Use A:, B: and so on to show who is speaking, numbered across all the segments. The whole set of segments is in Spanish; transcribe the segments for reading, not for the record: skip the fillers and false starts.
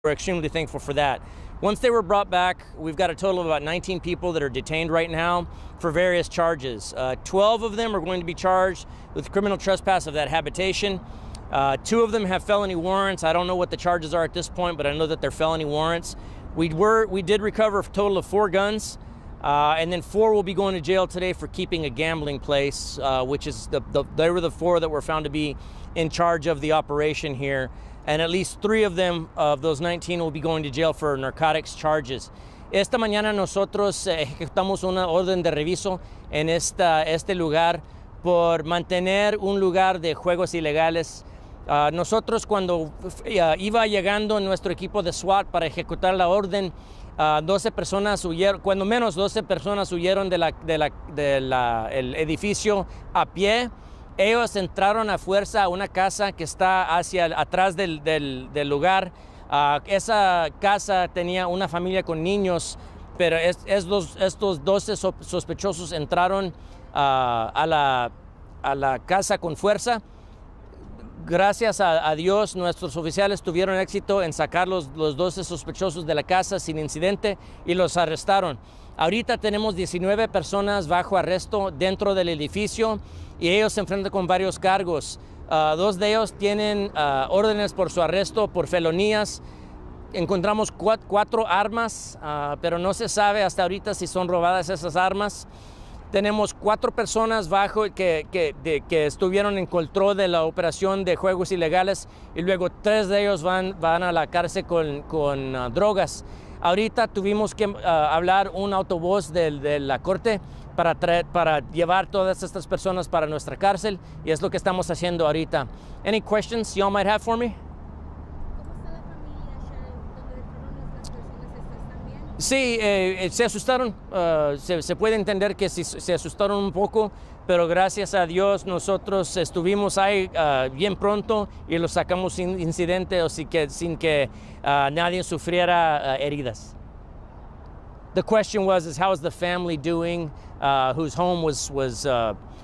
A: We're extremely thankful for that. Once they were brought back, we've got a total of about 19 people that are detained right now for various charges. 12 of them are going to be charged with criminal trespass of that habitation. 2 of them have felony warrants. I don't know what the charges are at this point, but I know that they're felony warrants. We did recover a total of 4 guns, and then 4 will be going to jail today for keeping a gambling place, which is they were the 4 that were found to be in charge of the operation here. And at least 3 of them, of those 19, will be going to jail for narcotics charges. Esta mañana nosotros ejecutamos una orden de reviso en este lugar por mantener un lugar de juegos ilegales. Nosotros cuando iba llegando nuestro equipo de SWAT para ejecutar la orden, 12 personas huyeron, cuando menos 12 personas huyeron del edificio a pie. Ellos entraron a fuerza a una casa que está atrás del lugar. Esa casa tenía una familia con niños, pero estos 12 sospechosos entraron a la casa con fuerza. Gracias a Dios, nuestros oficiales tuvieron éxito en sacar los 12 sospechosos de la casa sin incidente y los arrestaron. Ahorita tenemos 19 personas bajo arresto dentro del edificio y ellos se enfrentan con varios cargos. 2 de ellos tienen órdenes por su arresto por felonías. Encontramos 4 armas, pero no se sabe hasta ahorita si son robadas esas armas. Tenemos 4 personas bajo que estuvieron en control de la operación de juegos ilegales y luego 3 de ellos van a la cárcel con drogas. Ahorita tuvimos que hablar un autobús de la corte para llevar todas estas personas para nuestra cárcel y es lo que estamos haciendo ahorita. Any questions y'all might have for me? Sí, se asustaron, se puede entender que se asustaron un poco, pero gracias a Dios nosotros estuvimos ahí bien pronto y los sacamos sin incidente o sin que nadie sufriera heridas. The question was, how is the family doing whose home was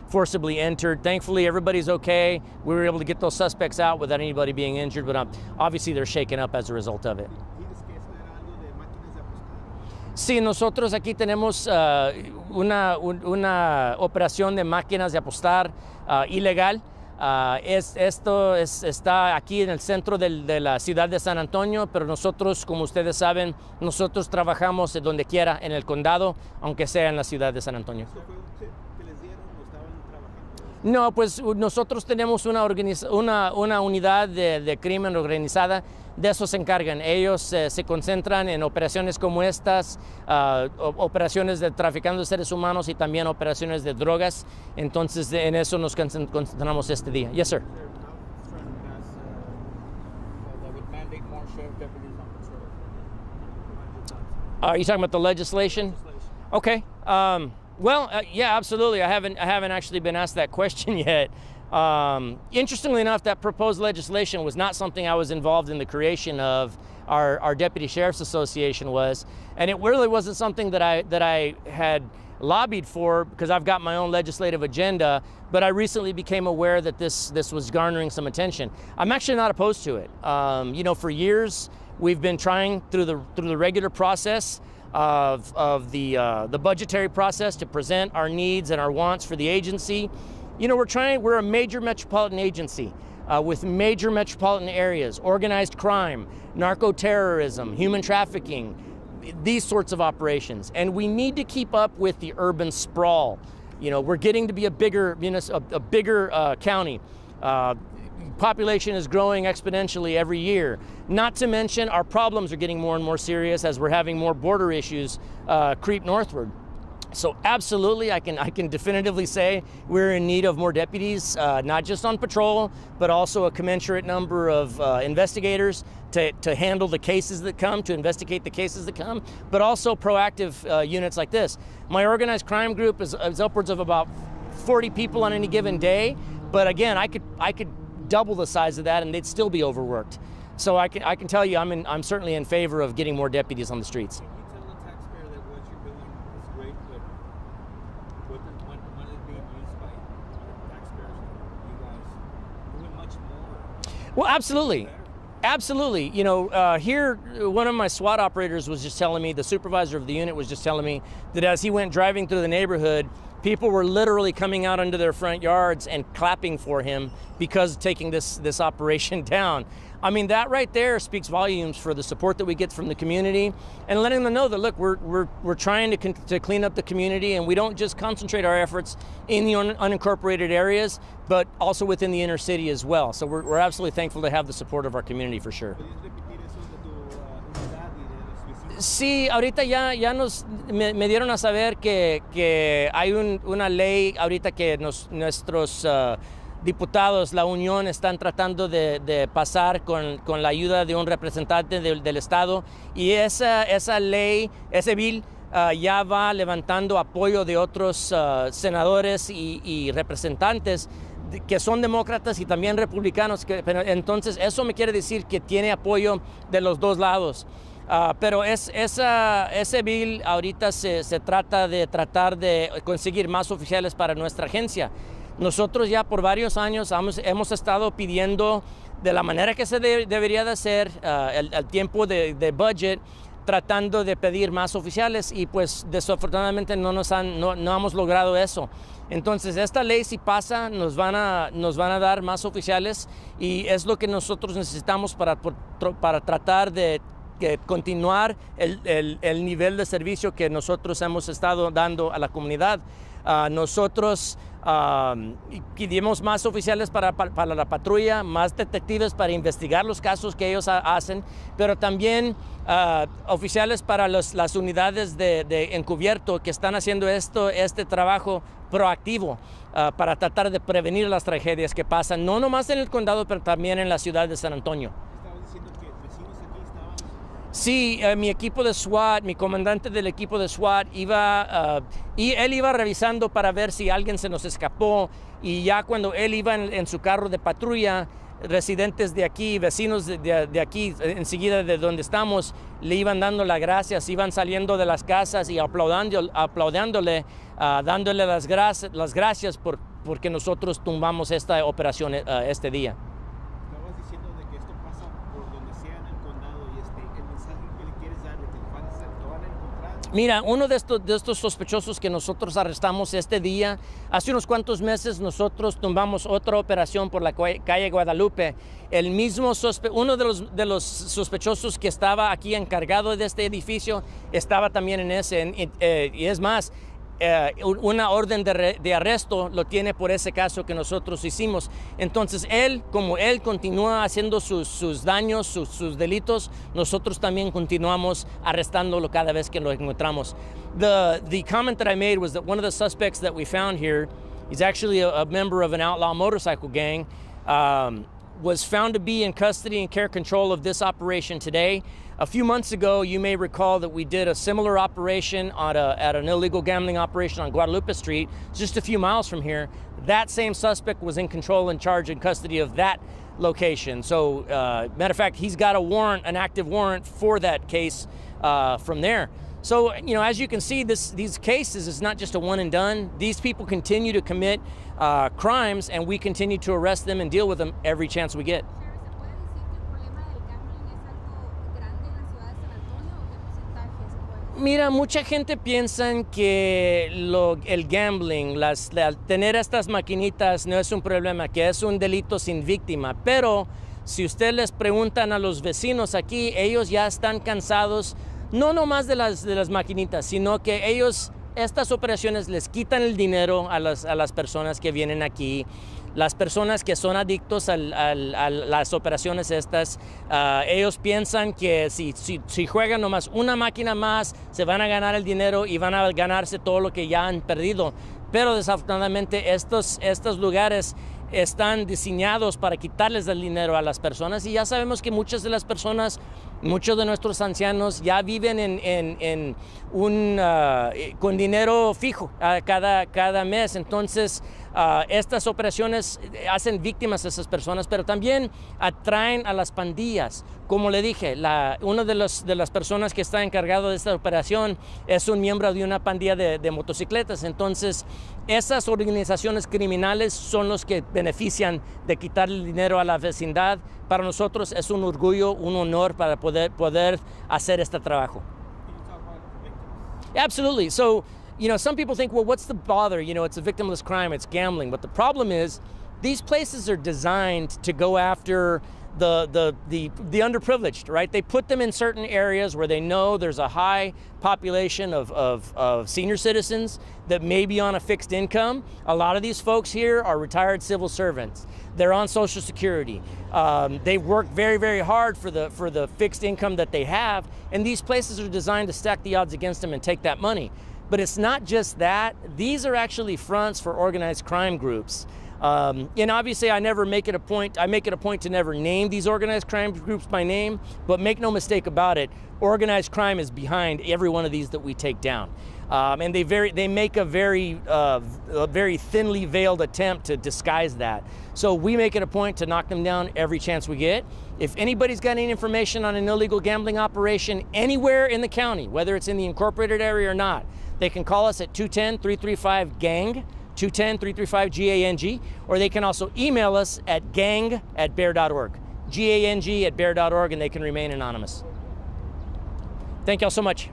A: forcibly entered? Thankfully, everybody's okay. We were able to get those suspects out without anybody being injured, but obviously they're shaken up as a result of it. Sí, nosotros aquí tenemos una operación de máquinas de apostar ilegal. Esto está aquí en el centro de la ciudad de San Antonio, pero nosotros, como ustedes saben, nosotros trabajamos donde quiera en el condado, aunque sea en la ciudad de San Antonio. No, pues nosotros tenemos una unidad de crimen organizada, de eso se encargan. Ellos se concentran en operaciones como estas, operaciones de traficando de seres humanos y también operaciones de drogas. Entonces en eso nos concentramos este día. Yes, sir. Are you talking about the legislation? Okay. Well, yeah, absolutely. I haven't actually been asked that question yet. Interestingly enough, that proposed legislation was not something I was involved in the creation of. Our Deputy Sheriff's Association was, and it really wasn't something that I had lobbied for because I've got my own legislative agenda. But I recently became aware that this was garnering some attention. I'm actually not opposed to it. You know, for years we've been trying through the regular process of the budgetary process to present our needs and our wants for the agency. You know, we're a major metropolitan agency with major metropolitan areas, organized crime, narco-terrorism, human trafficking, these sorts of operations. And we need to keep up with the urban sprawl. You know, we're getting to be a bigger county. Population is growing exponentially every year. Not to mention our problems are getting more and more serious as we're having more border issues creep northward. So absolutely, I can definitively say we're in need of more deputies, not just on patrol, but also a commensurate number of investigators to handle the cases that come, to investigate the cases that come, but also proactive units like this. My organized crime group is upwards of about 40 people on any given day, but again, I could double the size of that and they'd still be overworked. So I can tell you I'm certainly in favor of getting more deputies on the streets.
B: Can you tell the taxpayer that what you're doing is great, but when it's being used by taxpayers, you guys doing much more?
A: Well, absolutely. Absolutely. You know, here, one of my SWAT operators was just telling me, the supervisor of the unit was just telling me that as he went driving through the neighborhood, people were literally coming out into their front yards and clapping for him because of taking this operation down. I mean, that right there speaks volumes for the support that we get from the community and letting them know that, look, we're trying to clean up the community, and we don't just concentrate our efforts in the unincorporated areas, but also within the inner city as well. So we're absolutely thankful to have the support of our community for sure.
B: ¿Puedes repetir eso de tu unidad y de los vecinos?
A: Sí, ahorita ya me dieron a saber que hay una ley ahorita que nuestros diputados, la Unión, están tratando de pasar con la ayuda de un representante del Estado, y esa ley, ese bill, ya va levantando apoyo de otros senadores y representantes que son demócratas y también republicanos, pero entonces eso me quiere decir que tiene apoyo de los dos lados. Pero ese bill ahorita se trata de conseguir más oficiales para nuestra agencia. Nosotros ya por varios años hemos estado pidiendo de la manera que se debería de hacer, el tiempo de budget, tratando de pedir más oficiales, y pues desafortunadamente no hemos logrado eso. Entonces esta ley, si pasa, nos van a dar más oficiales, y es lo que nosotros necesitamos para tratar de continuar el nivel de servicio que nosotros hemos estado dando a la comunidad. Nosotros pedimos más oficiales para la patrulla, más detectives para investigar los casos que ellos hacen, pero también oficiales para las unidades de encubierto que están haciendo este trabajo proactivo para tratar de prevenir las tragedias que pasan, no nomás en el condado, pero también en la ciudad de San Antonio.
B: Estabas diciendo que vecinos aquí estaban.
A: Sí, mi equipo de SWAT, mi comandante del equipo de SWAT él iba revisando para ver si alguien se nos escapó, y ya cuando él iba en su carro de patrulla, residentes de aquí, vecinos de aquí, enseguida de donde estamos, le iban dando las gracias, iban saliendo de las casas y aplaudiéndole, dándole las gracias porque nosotros tumbamos esta operación este día.
B: Estabas diciendo de que esto pasa por donde sea en el condado, y el mensaje que le quieres dar de que te van a encontrar.
A: Mira, uno de estos sospechosos que nosotros arrestamos este día, hace unos cuantos meses nosotros tumbamos otra operación por la calle Guadalupe. El mismo uno de los sospechosos que estaba aquí encargado de este edificio estaba también en ese, y es más, una orden de arresto lo tiene por ese caso que nosotros hicimos. Entonces como él continúa haciendo sus daños, sus delitos, nosotros también continuamos arrestándolo cada vez que lo encontramos. The comment that I made was that one of the suspects that we found here, he's actually a member of an outlaw motorcycle gang, was found to be in custody and care control of this operation today. A few months ago, you may recall that we did a similar operation at an illegal gambling operation on Guadalupe Street, just a few miles from here. That same suspect was in control and charge and custody of that location. So, matter of fact, he's got an active warrant for that case from there. So, as you can see, these cases is not just a one and done. These people continue to commit crimes, and we continue to arrest them and deal with them every chance we get. Mira, mucha gente piensa que el gambling, tener estas maquinitas no es un problema, que es un delito sin víctima. Pero si usted les preguntan a los vecinos aquí, ellos ya están cansados, no nomás de las maquinitas, sino que estas operaciones les quitan el dinero a las personas que vienen aquí. Las personas que son adictos a las operaciones estas, ellos piensan que si juegan nomás una máquina más, se van a ganar el dinero y van a ganarse todo lo que ya han perdido. Pero desafortunadamente estos lugares están diseñados para quitarles el dinero a las personas, y ya sabemos que muchas de las personas, muchos de nuestros ancianos ya viven con dinero fijo cada mes. Entonces Estas operaciones hacen víctimas a esas personas, pero también atraen a las pandillas. Como le dije, una de las personas que está encargado de esta operación es un miembro de una pandilla de motocicletas. Entonces, esas organizaciones criminales son los que benefician de quitar el dinero a la vecindad. Para nosotros es un orgullo, un honor para poder hacer este trabajo. Absolutely. So, some people think, well, what's the bother? It's a victimless crime, it's gambling. But the problem is, these places are designed to go after the underprivileged, right? They put them in certain areas where they know there's a high population of senior citizens that may be on a fixed income. A lot of these folks here are retired civil servants. They're on Social Security. They work very, very hard for the fixed income that they have, and these places are designed to stack the odds against them and take that money. But it's not just that. These are actually fronts for organized crime groups. And obviously I make it a point to never name these organized crime groups by name, but make no mistake about it, organized crime is behind every one of these that we take down. And they make a very thinly veiled attempt to disguise that. So we make it a point to knock them down every chance we get. If anybody's got any information on an illegal gambling operation anywhere in the county, whether it's in the incorporated area or not, they can call us at 210-335-GANG, 210-335-GANG, or they can also email us at gang@bear.org, gang@bear.org, and they can remain anonymous. Thank y'all so much.